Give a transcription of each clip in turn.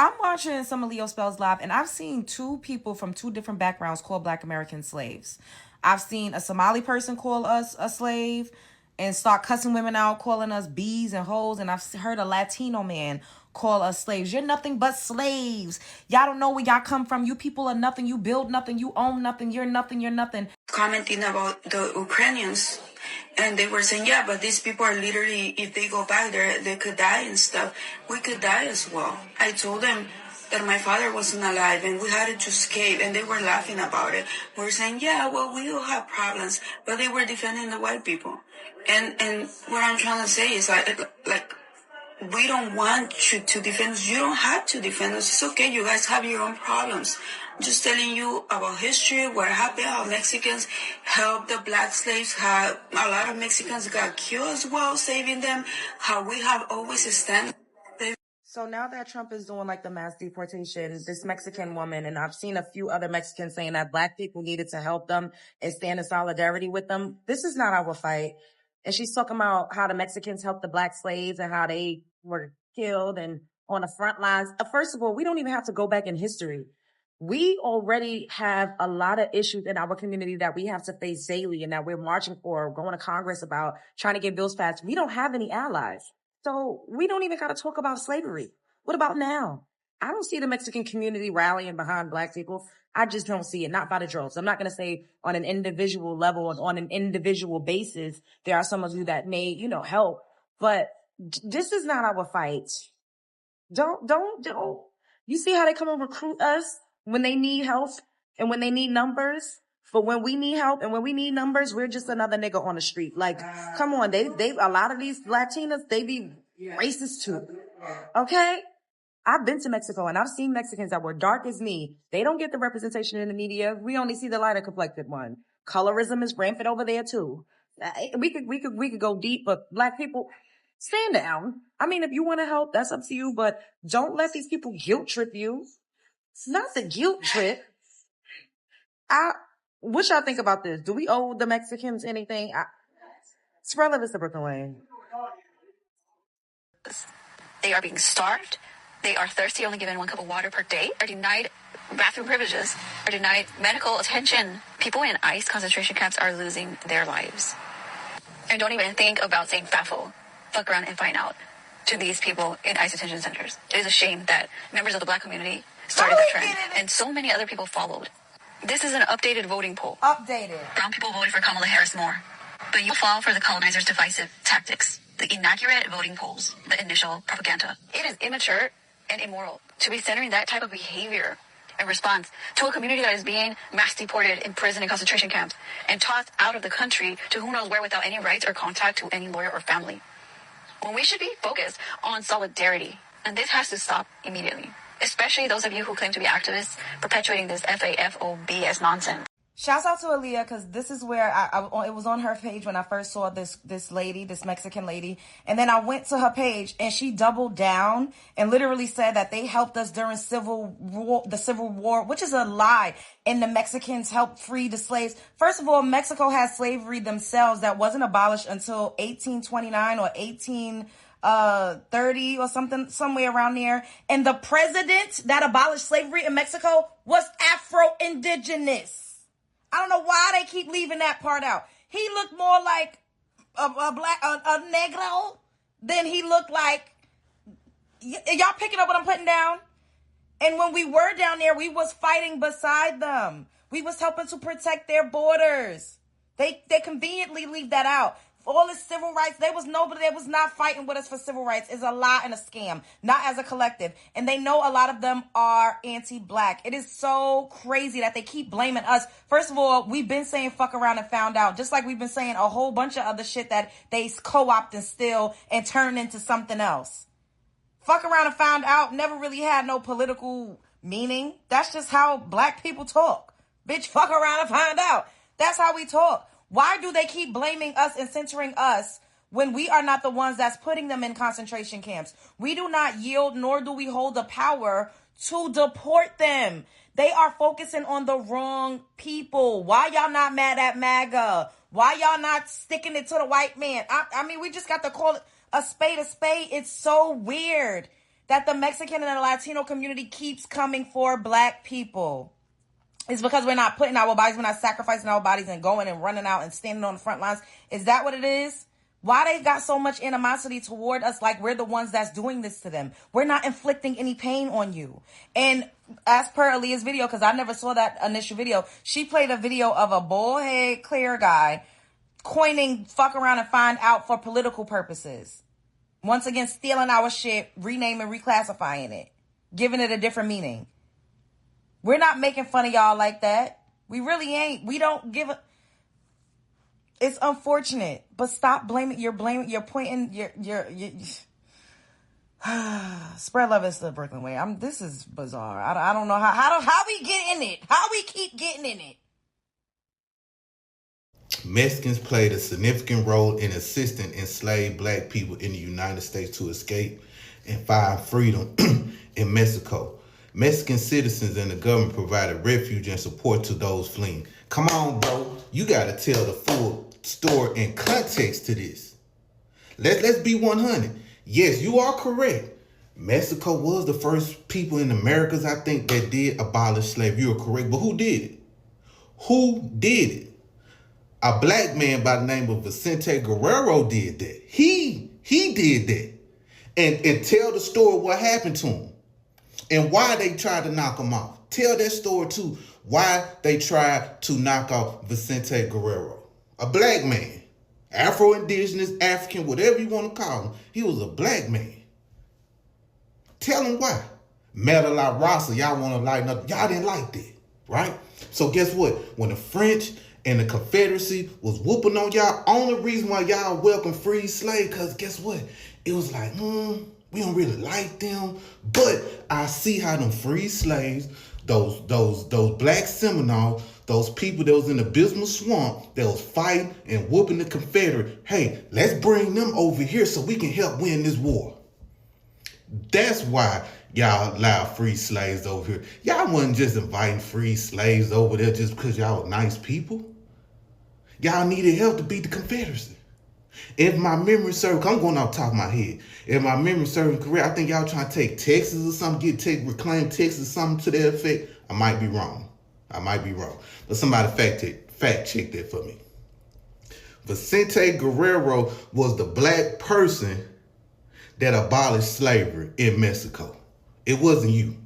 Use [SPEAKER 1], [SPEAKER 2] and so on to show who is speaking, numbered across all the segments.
[SPEAKER 1] I'm watching some of Leo Spells live, and I've seen two people from two different backgrounds call Black American slaves. I've seen a Somali person call us a slave and start cussing women out, calling us bees and hoes. And I've heard a Latino man call us slaves. You're nothing but slaves. Y'all don't know where y'all come from. You people are nothing. You build nothing. You own nothing. You're nothing. You're nothing.
[SPEAKER 2] Commenting about the Ukrainians, and they were saying, yeah, but these people are literally, if they go back there, they could die and stuff. We could die as well. I told them that my father wasn't alive and we had to escape, and they were laughing about it. We were saying, yeah, well, we all have problems, but they were defending the white people. And what I'm trying to say is like we don't want you to defend us. You don't have to defend us. It's okay. You guys have your own problems. I'm just telling you about history, what happened, how Mexicans helped the black slaves, how a lot of Mexicans got killed as well, saving them, how we have always stand.
[SPEAKER 1] So now that Trump is doing like the mass deportation, this Mexican woman, and I've seen a few other Mexicans saying that Black people needed to help them and stand in solidarity with them. This is not our fight. And she's talking about how the Mexicans helped the Black slaves and how they were killed and on the front lines. First of all, we don't even have to go back in history. We already have a lot of issues in our community that we have to face daily and that we're marching for, going to Congress about, trying to get bills passed. We don't have any allies. So we don't even got to talk about slavery. What about now? I don't see the Mexican community rallying behind Black people. I just don't see it, not by the droves. I'm not going to say on an individual level, on an individual basis, there are some of you that may, help, but this is not our fight. Don't. You see how they come and recruit us when they need help and when they need numbers? But when we need help and when we need numbers, we're just another nigga on the street. Like, come on, they a lot of these Latinas, they be racist too. Okay? I've been to Mexico and I've seen Mexicans that were dark as me. They don't get the representation in the media. We only see the lighter complected one. Colorism is rampant over there too. We could go deep, but Black people, stand down. I mean, if you want to help, that's up to you, but don't let these people guilt trip you. It's not the guilt trip. What y'all think about this? Do we owe the Mexicans anything? It's relevant to Brooklyn Wayne.
[SPEAKER 3] They are being starved. They are thirsty, only given 1 cup of water per day, are denied bathroom privileges, are denied medical attention. People in ICE concentration camps are losing their lives. And don't even think about saying FAFO, fuck around and find out, to these people in ICE detention centers. It is a shame that members of the Black community started the trend, and so many other people followed. This is an updated voting poll.
[SPEAKER 1] Updated.
[SPEAKER 3] Brown people voted for Kamala Harris more. But you fall for the colonizers' divisive tactics, the inaccurate voting polls, the initial propaganda. It is immature and immoral to be centering that type of behavior in response to a community that is being mass deported in prison and concentration camps and tossed out of the country to who knows where without any rights or contact to any lawyer or family. When we should be focused on solidarity, and this has to stop immediately. Especially those of you who claim to be activists perpetuating this FAFOBS nonsense.
[SPEAKER 1] Shouts out to Aaliyah, because this is where it was on her page when I first saw this lady, this Mexican lady. And then I went to her page and she doubled down and literally said that they helped us during the Civil War, which is a lie. And the Mexicans helped free the slaves. First of all, Mexico had slavery themselves that wasn't abolished until 1829 or 1830 or something, somewhere around there. And the president that abolished slavery in Mexico was Afro-Indigenous. I don't know why they keep leaving that part out. He looked more like a negro than he looked like. Y'all picking up what I'm putting down? And when we were down there, we was fighting beside them. We was helping to protect their borders. They conveniently leave that out. All this civil rights, nobody that was not fighting with us for civil rights. Is a lie and a scam, not as a collective. And they know a lot of them are anti-Black. It is so crazy that they keep blaming us. First of all, we've been saying fuck around and found out, just like we've been saying a whole bunch of other shit that they co-opt and steal and turn into something else. Fuck around and found out never really had no political meaning. That's just how Black people talk. Bitch, fuck around and find out. That's how we talk. Why do they keep blaming us and censoring us when we are not the ones that's putting them in concentration camps? We do not yield, nor do we hold the power to deport them. They are focusing on the wrong people. Why y'all not mad at MAGA? Why y'all not sticking it to the white man? I mean, we just got to call it a spade a spade. It's so weird that the Mexican and the Latino community keeps coming for black people. It's because we're not putting our bodies, we're not sacrificing our bodies and going and running out and standing on the front lines. Is that what it is? Why they got so much animosity toward us like we're the ones that's doing this to them? We're not inflicting any pain on you. And as per Aaliyah's video, because I never saw that initial video, she played a video of a bullhead clear guy coining fuck around and find out for political purposes. Once again, stealing our shit, renaming, reclassifying it, giving it a different meaning. We're not making fun of y'all like that. We really ain't. We don't give a... It's unfortunate, but stop blaming. You're pointing, spread love is the Brooklyn way. This is bizarre. I don't know how we get in it. How we keep getting in it.
[SPEAKER 4] Mexicans played a significant role in assisting enslaved black people in the United States to escape and find freedom in Mexico. Mexican citizens and the government provided refuge and support to those fleeing. Come on, bro. You got to tell the full story and context to this. Let's be 100. Yes, you are correct. Mexico was the first people in the Americas, I think, that did abolish slavery. You are correct. But who did it? Who did it? A black man by the name of Vicente Guerrero did that. He did that. And tell the story what happened to him and why they tried to knock him off. Tell that story too. Why they tried to knock off Vicente Guerrero. A black man. Afro-Indigenous, African, whatever you want to call him. He was a black man. Tell him why. Metal La Raza, y'all want to lighten up. Y'all didn't like that, right? So guess what? When the French and the Confederacy was whooping on y'all, only reason why y'all welcome free slaves, because guess what? It was like, we don't really like them, but I see how them free slaves, those black Seminoles, those people that was in the Bismarck Swamp that was fighting and whooping the Confederate, hey, let's bring them over here so we can help win this war. That's why y'all allow free slaves over here. Y'all wasn't just inviting free slaves over there just because y'all were nice people. Y'all needed help to beat the Confederacy. If my memory serves, I'm going off the top of my head. If my memory serves correct, I think y'all trying to take Texas or something, reclaim Texas or something to that effect. I might be wrong. But somebody fact check that for me. Vicente Guerrero was the black person that abolished slavery in Mexico. It wasn't you.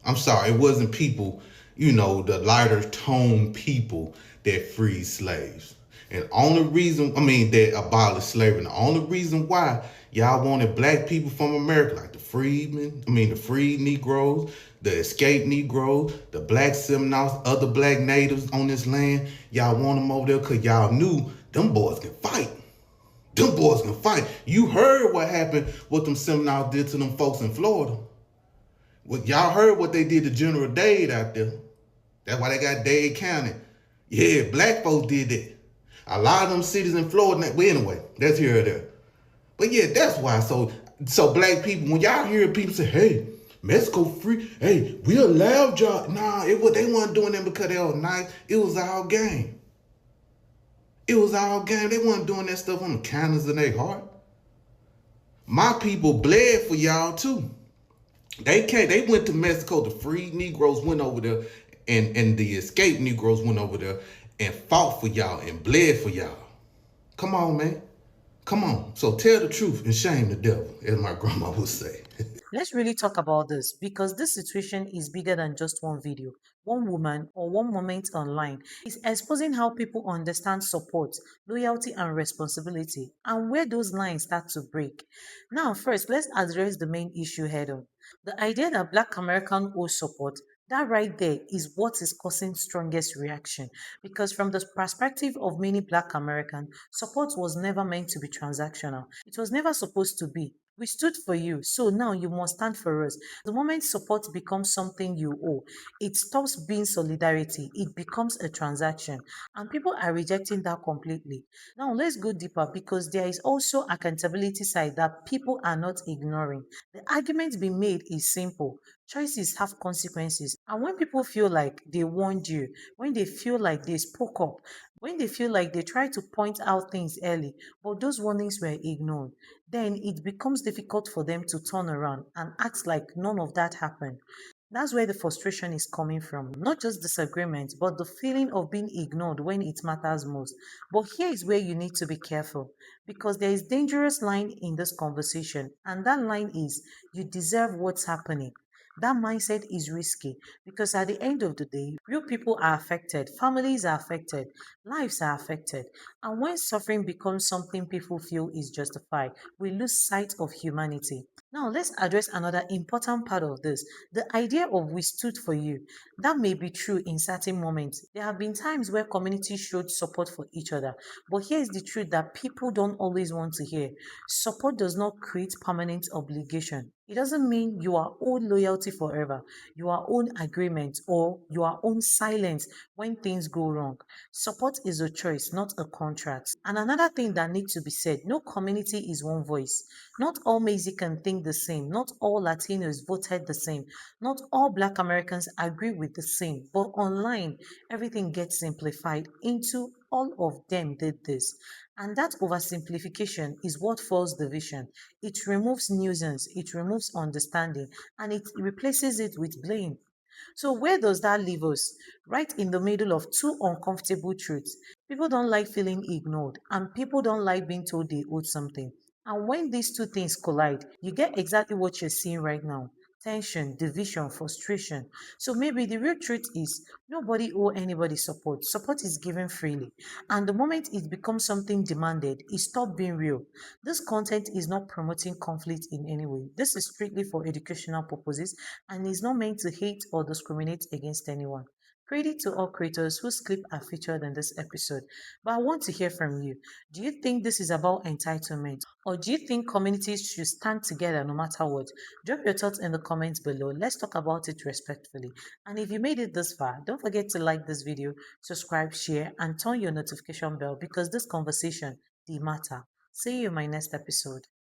[SPEAKER 4] I'm sorry, it wasn't people, the lighter tone people that freed slaves. And only reason, that abolished slavery. And the only reason why y'all wanted black people from America, like the freed Negroes, the escaped Negroes, the black Seminoles, other black natives on this land, y'all want them over there because y'all knew them boys can fight. You heard what happened, what them Seminoles did to them folks in Florida. Y'all heard what they did to General Dade out there. That's why they got Dade County. Yeah, black folks did that. A lot of them cities in Florida, well, anyway, that's here or there. But yeah, that's why. So black people, when y'all hear people say, hey, Mexico free, hey, we allowed y'all. Nah, they weren't doing that because they were nice. It was all game. They weren't doing that stuff on the kindness of their heart. My people bled for y'all too. They went to Mexico. The freed Negroes went over there, and the escaped Negroes went over there and fought for y'all and bled for y'all. Come on, man. Come on. So tell the truth and shame the devil, as my grandma would say.
[SPEAKER 5] Let's really talk about this because this situation is bigger than just one video, one woman, or one moment online. It's exposing how people understand support, loyalty, and responsibility, and where those lines start to break. Now, first, let's address the main issue head on. The idea that Black American owe support, that right there is what is causing strongest reaction because from the perspective of many Black Americans, support was never meant to be transactional. It was never supposed to be. We stood for you, so now you must stand for us. The moment support becomes something you owe, it stops being solidarity, it becomes a transaction. And people are rejecting that completely. Now let's go deeper because there is also accountability side that people are not ignoring. The argument being made is simple. Choices have consequences. And when people feel like they warned you, when they feel like they spoke up, When they feel like they try to point out things early, but those warnings were ignored, then it becomes difficult for them to turn around and act like none of that happened. That's where the frustration is coming from. Not just disagreement, but the feeling of being ignored when it matters most. But here is where you need to be careful because there is dangerous line in this conversation, and that line is you deserve what's happening. That mindset is risky because at the end of the day, real people are affected, families are affected, lives are affected. And when suffering becomes something people feel is justified, we lose sight of humanity. Now, let's address another important part of this, the idea of we stood for you. That may be true in certain moments. There have been times where communities showed support for each other. But here's the truth that people don't always want to hear. Support does not create permanent obligation. It doesn't mean you are owed loyalty forever. You are owed agreement or you are owed silence when things go wrong. Support is a choice, not a contract. And another thing that needs to be said, no community is one voice. Not all Mexicans think the same. Not all Latinos voted the same. Not all Black Americans agree with the same. But online, everything gets simplified into all of them did this. And that oversimplification is what fuels division. It removes nuisance, it removes understanding, and it replaces it with blame. So, where does that leave us? Right in the middle of two uncomfortable truths. People don't like feeling ignored, and people don't like being told they owed something. And when these two things collide, you get exactly what you're seeing right now: tension, division, frustration. So maybe the real truth is nobody owe anybody support. Support is given freely. And the moment it becomes something demanded, it stops being real. This content is not promoting conflict in any way. This is strictly for educational purposes and is not meant to hate or discriminate against anyone. Credit to all creators whose clip are featured in this episode. But I want to hear from you. Do you think this is about entitlement? Or do you think communities should stand together no matter what? Drop your thoughts in the comments below. Let's talk about it respectfully. And if you made it this far, don't forget to like this video, subscribe, share, and turn your notification bell because this conversation, they matter. See you in my next episode.